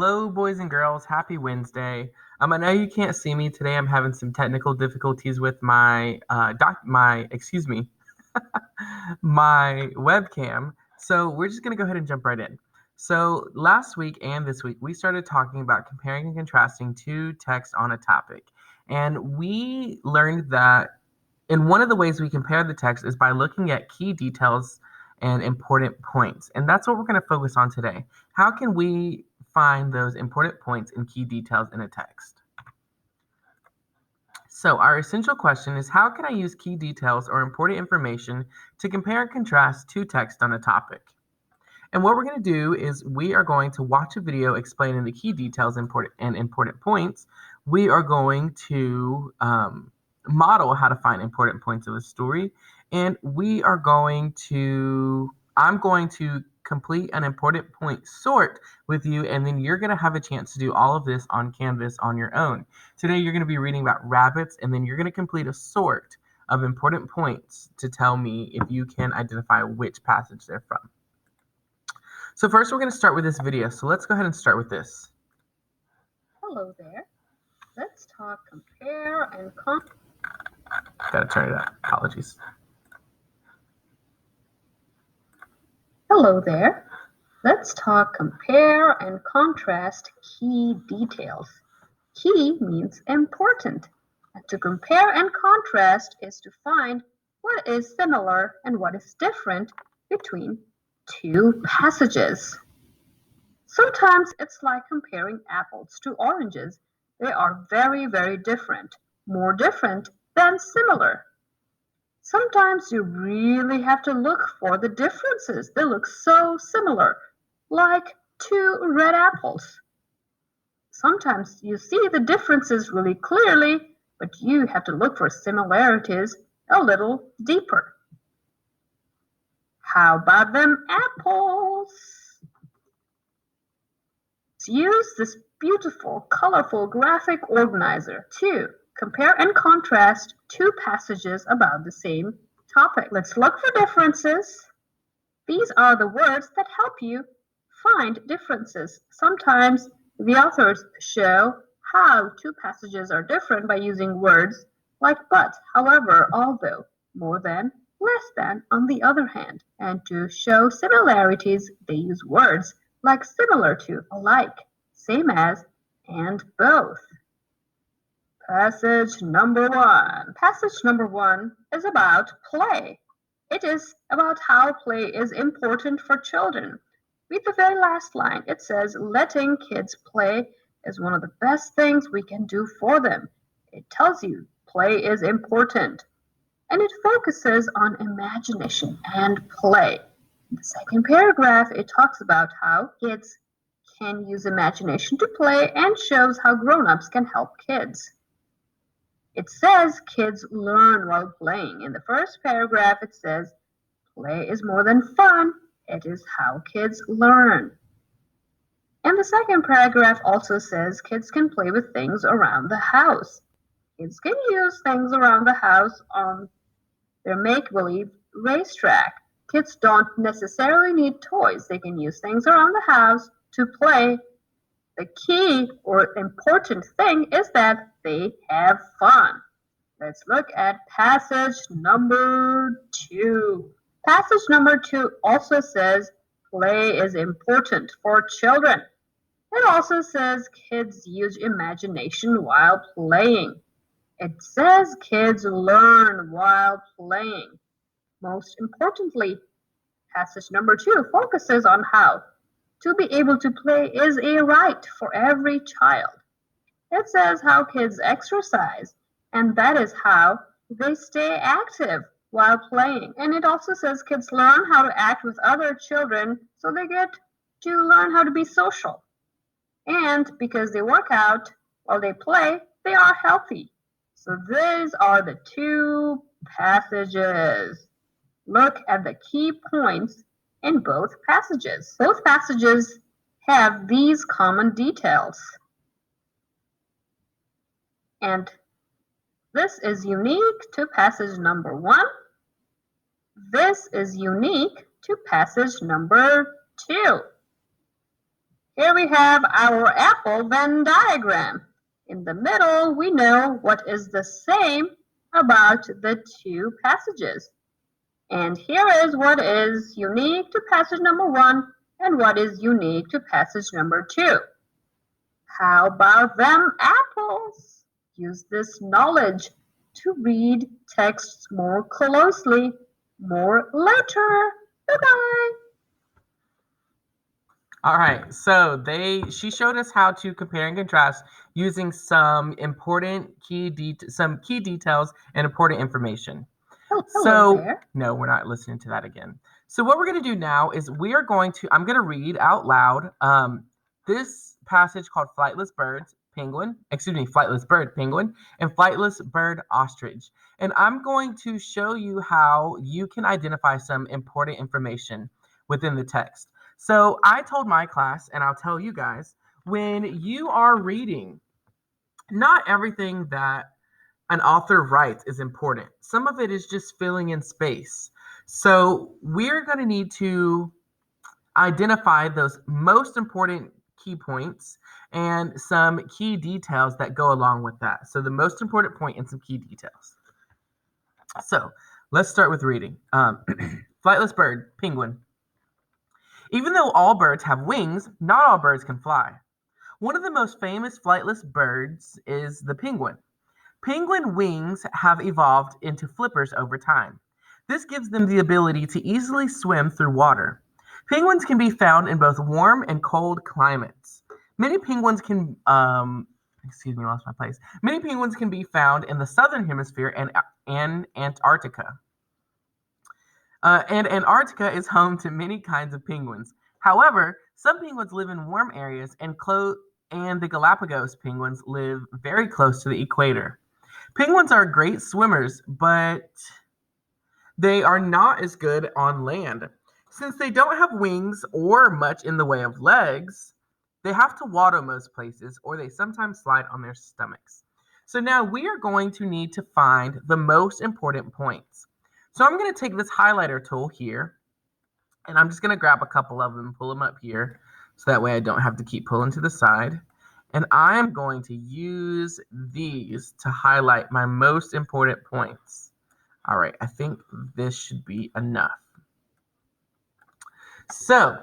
Hello, boys and girls. Happy Wednesday. I know you can't see me today. I'm having some technical difficulties with my webcam. So we're just gonna go ahead and jump right in. So last week and this week, we started talking about comparing and contrasting two texts on a topic, and we learned that and one of the ways we compare the text is by looking at key details and important points. And that's what we're going to focus on today. How can we find those important points and key details in a text? So, our essential question is, how can I use key details or important information to compare and contrast two texts on a topic? And what we're going to do is we are going to watch a video explaining the key details and important points. We are going to model how to find important points of a story. And I'm going to complete an important point sort with you, and then you're going to have a chance to do all of this on Canvas on your own. Today, you're going to be reading about rabbits, and then you're going to complete a sort of important points to tell me if you can identify which passage they're from. So first we're going to start with this video. So let's go ahead and start with this. Hello there. Let's talk compare and contrast. Gotta turn it up. Apologies. Hello there. Let's talk compare and contrast key details. Key means important. And to compare and contrast is to find what is similar and what is different between two passages. Sometimes it's like comparing apples to oranges. They are very, very different, more different than similar. Sometimes you really have to look for the differences. They look so similar, like two red apples. Sometimes you see the differences really clearly, but you have to look for similarities a little deeper. How about them apples? Let's use this beautiful, colorful graphic organizer to compare and contrast two passages about the same topic. Let's look for differences. These are the words that help you find differences. Sometimes the authors show how two passages are different by using words like but, however, although, more than, less than, on the other hand. And to show similarities, they use words like similar to, alike, same as, and both. Passage number one. Passage number one is about play. It is about how play is important for children. Read the very last line. It says, letting kids play is one of the best things we can do for them. It tells you play is important. And it focuses on imagination and play. In the second paragraph, it talks about how kids can use imagination to play and shows how grown-ups can help kids. It says kids learn while playing. In the first paragraph, it says play is more than fun. It is how kids learn. And the second paragraph also says kids can play with things around the house. Kids can use things around the house on their make-believe racetrack. Kids don't necessarily need toys. They can use things around the house to play. The key or important thing is that they have fun. Let's look at passage number two. Passage number two also says play is important for children. It also says kids use imagination while playing. It says kids learn while playing. Most importantly, passage number two focuses on how to be able to play is a right for every child. It says how kids exercise, and that is how they stay active while playing. And it also says kids learn how to act with other children, so they get to learn how to be social. And because they work out while they play, they are healthy. So these are the two passages. Look at the key points in both passages. Both passages have these common details. And this is unique to passage number one. This is unique to passage number two. Here we have our apple Venn diagram. In the middle, we know what is the same about the two passages. And here is what is unique to passage number 1 and what is unique to passage number 2. How about them apples? Use this knowledge to read texts more closely, more later. Bye-bye. All right, so she showed us how to compare and contrast using some important key details and important information. Hello there. No, we're not listening to that again. So what we're going to do now is I'm going to read out loud this passage called Flightless Bird, Penguin, and Flightless Bird, Ostrich. And I'm going to show you how you can identify some important information within the text. So I told my class, and I'll tell you guys, when you are reading, not everything that an author writes is important. Some of it is just filling in space. So we're going to need to identify those most important key points and some key details that go along with that. So the most important point and some key details. So let's start with reading. Flightless bird, penguin. Even though all birds have wings, not all birds can fly. One of the most famous flightless birds is the penguin. Penguin wings have evolved into flippers over time. This gives them the ability to easily swim through water. Penguins can be found in both warm and cold climates. Many penguins can lost my place. Many penguins can be found in the southern hemisphere and Antarctica. And Antarctica is home to many kinds of penguins. However, some penguins live in warm areas and the Galapagos penguins live very close to the equator. Penguins are great swimmers, but they are not as good on land. Since they don't have wings or much in the way of legs, they have to waddle most places, or they sometimes slide on their stomachs. So now we are going to need to find the most important points. So I'm going to take this highlighter tool here, and I'm just going to grab a couple of them and pull them up here, so that way I don't have to keep pulling to the side. And I'm going to use these to highlight my most important points. All right, I think this should be enough. So,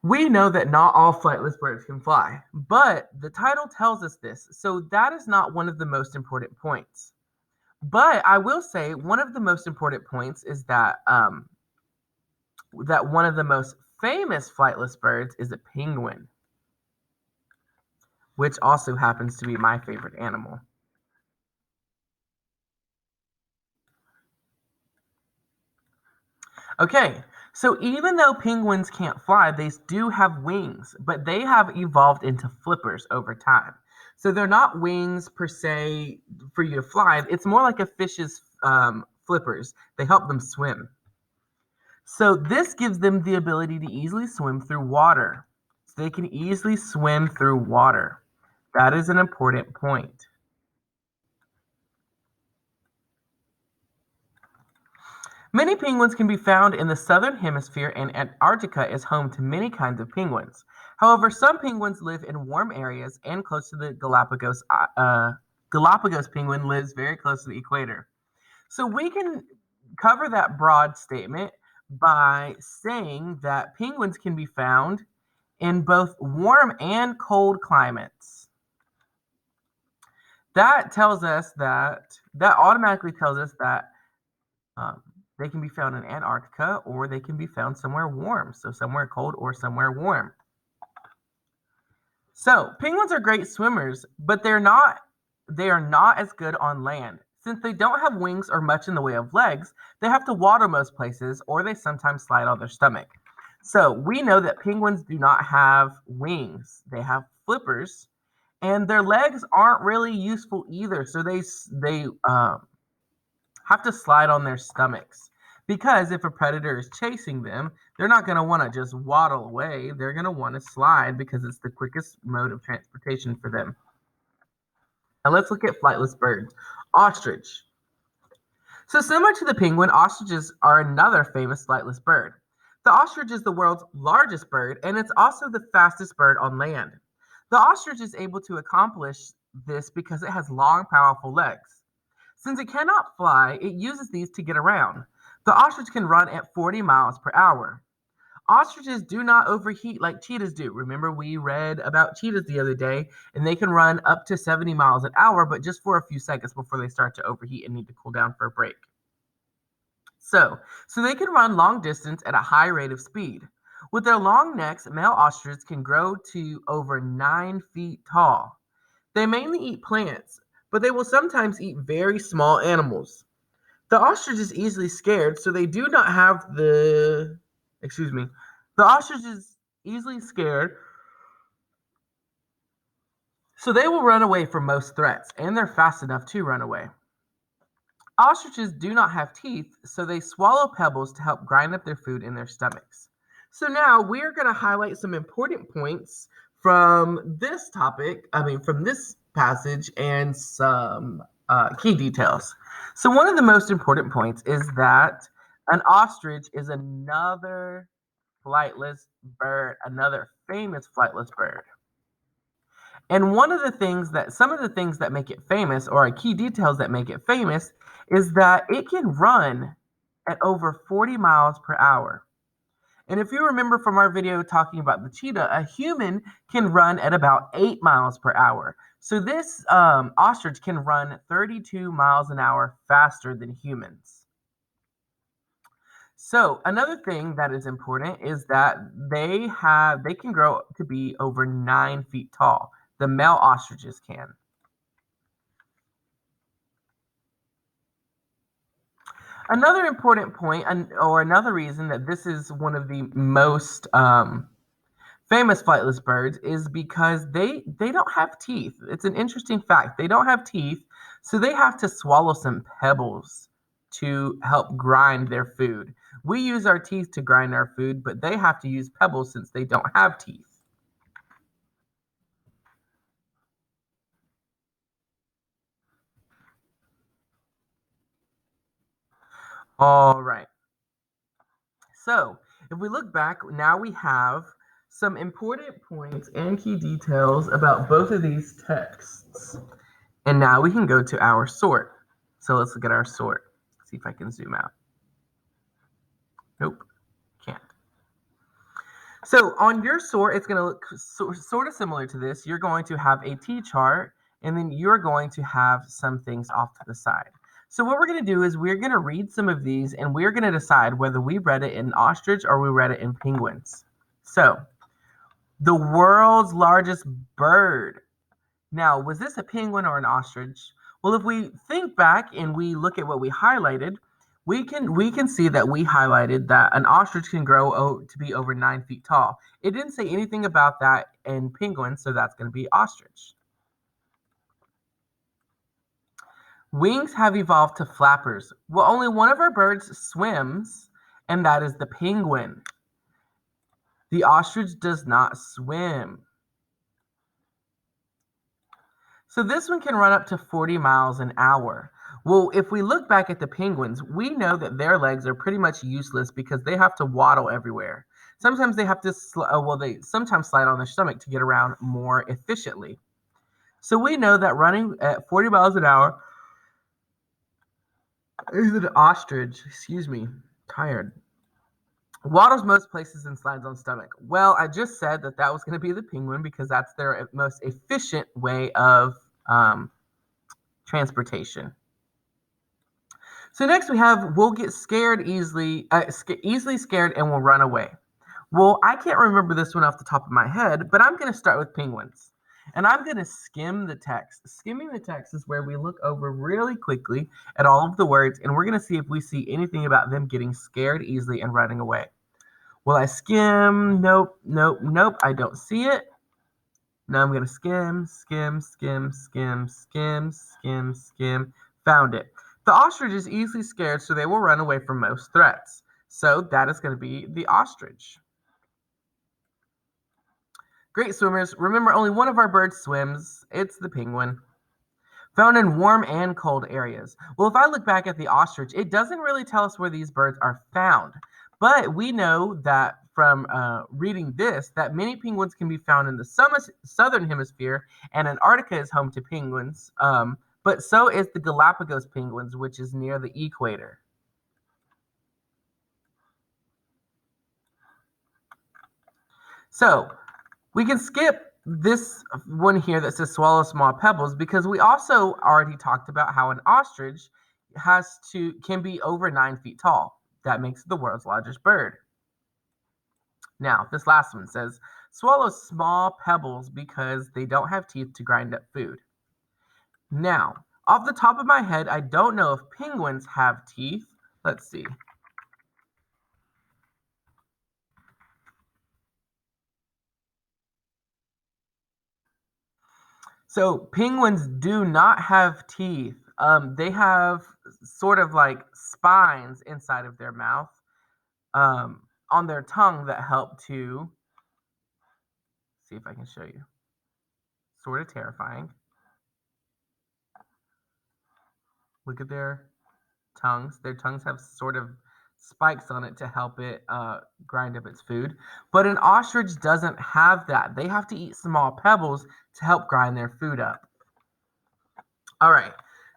we know that not all flightless birds can fly, but the title tells us this, so that is not one of the most important points. But I will say one of the most important points is that that one of the most famous flightless birds is a penguin, which also happens to be my favorite animal. Okay, so even though penguins can't fly, they do have wings, but they have evolved into flippers over time. So they're not wings per se for you to fly. It's more like a fish's flippers. They help them swim. So this gives them the ability to easily swim through water. So they can easily swim through water. That is an important point. Many penguins can be found in the southern hemisphere, and Antarctica is home to many kinds of penguins. However, some penguins live in warm areas and close to the Galapagos. Galapagos penguin lives very close to the equator. So we can cover that broad statement by saying that penguins can be found in both warm and cold climates. That automatically tells us that they can be found in Antarctica, or they can be found somewhere warm. So somewhere cold or somewhere warm. So penguins are great swimmers, but they are not as good on land. Since they don't have wings or much in the way of legs, they have to waddle most places, or they sometimes slide on their stomach. So we know that penguins do not have wings. They have flippers, and their legs aren't really useful either. So they have to slide on their stomachs. Because if a predator is chasing them, they're not going to want to just waddle away. They're going to want to slide because it's the quickest mode of transportation for them. Now let's look at flightless birds. Ostrich. So similar to the penguin, ostriches are another famous flightless bird. The ostrich is the world's largest bird, and it's also the fastest bird on land. The ostrich is able to accomplish this because it has long, powerful legs. Since it cannot fly, it uses these to get around. The ostrich can run at 40 miles per hour. Ostriches do not overheat like cheetahs do. Remember, we read about cheetahs the other day, and they can run up to 70 miles an hour, but just for a few seconds before they start to overheat and need to cool down for a break. So they can run long distance at a high rate of speed. With their long necks, male ostriches can grow to over 9 feet tall. They mainly eat plants, but they will sometimes eat very small animals. The ostrich is easily scared, so they do not have the. Excuse me. The ostrich is easily scared, so they will run away from most threats, and they're fast enough to run away. Ostriches do not have teeth, so they swallow pebbles to help grind up their food in their stomachs. So now we're going to highlight some important points from this topic, from this passage, and some key details. So, one of the most important points is that an ostrich is another flightless bird, another famous flightless bird. And some of the things that make it famous, or key details that make it famous, is that it can run at over 40 miles per hour. And if you remember from our video talking about the cheetah, a human can run at about 8 miles per hour. So this ostrich can run 32 miles an hour faster than humans. So another thing that is important is that they can grow to be over 9 feet tall. The male ostriches can. Another important point, or another reason that this is one of the most famous flightless birds, is because they don't have teeth. It's an interesting fact. They don't have teeth, so they have to swallow some pebbles to help grind their food. We use our teeth to grind our food, but they have to use pebbles since they don't have teeth. All right. So, if we look back, now we have some important points and key details about both of these texts. And now we can go to our sort. So let's look at our sort. See if I can zoom out. Nope, can't. So on your sort, it's going to look sort of similar to this. You're going to have a T-chart, and then you're going to have some things off to the side. So what we're going to do is we're going to read some of these, and we're going to decide whether we read it in ostrich or we read it in penguins. So, the world's largest bird. Now, was this a penguin or an ostrich? Well, if we think back and we look at what we highlighted, we can see that we highlighted that an ostrich can grow to be over 9 feet tall. It didn't say anything about that in penguins, so that's going to be ostrich. Wings have evolved to flappers. Well, only one of our birds swims, and that is the penguin. The ostrich does not swim. So this one can run up to 40 miles an hour. Well, if we look back at the penguins, we know that their legs are pretty much useless because they have to waddle everywhere. Sometimes they have to, they sometimes slide on their stomach to get around more efficiently. So we know that running at 40 miles an hour is an ostrich. Excuse me, tired. Waddles most places and slides on stomach. Well, I just said that was going to be the penguin because that's their most efficient way of transportation. So next we have we'll get scared easily scared and will run away. Well, I can't remember this one off the top of my head, but I'm going to start with penguins. And I'm going to skim the text. Skimming the text is where we look over really quickly at all of the words, and we're going to see if we see anything about them getting scared easily and running away. Will I skim? Nope, nope, nope. I don't see it. Now I'm going to skim, skim, skim, skim, skim, skim, skim. Found it. The ostrich is easily scared, so they will run away from most threats. So that is going to be the ostrich. Great swimmers. Remember, only one of our birds swims. It's the penguin. Found in warm and cold areas. Well, if I look back at the ostrich, it doesn't really tell us where these birds are found. But we know that from reading this that many penguins can be found in the southern hemisphere, and Antarctica is home to penguins. But so is the Galapagos penguins, which is near the equator. So we can skip this one here that says swallow small pebbles because we also already talked about how an ostrich can be over 9 feet tall. That makes it the world's largest bird. Now, this last one says swallow small pebbles because they don't have teeth to grind up food. Now, off the top of my head, I don't know if penguins have teeth. Let's see. So penguins do not have teeth. They have sort of like spines inside of their mouth, on their tongue that help to see if I can show you. Sort of terrifying. Look at their tongues. Their tongues have sort of spikes on it to help it grind up its food. But an ostrich doesn't have that. They have to eat small pebbles to help grind their food up. All right.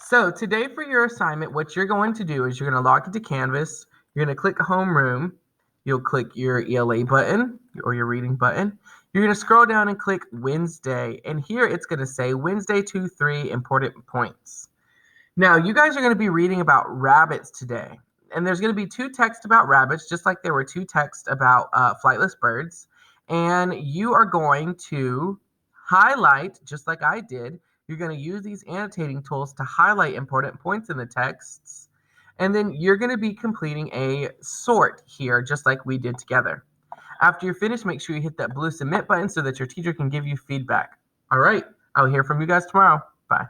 So today for your assignment, what you're going to do is you're going to log into Canvas. You're going to click Homeroom. You'll click your ELA button or your reading button. You're going to scroll down and click Wednesday. And here it's going to say Wednesday 2-3 important points. Now, you guys are going to be reading about rabbits today. And there's going to be 2 texts about rabbits, just like there were 2 texts about flightless birds. And you are going to highlight, just like I did. You're going to use these annotating tools to highlight important points in the texts. And then you're going to be completing a sort here, just like we did together. After you're finished, make sure you hit that blue submit button so that your teacher can give you feedback. All right. I'll hear from you guys tomorrow. Bye.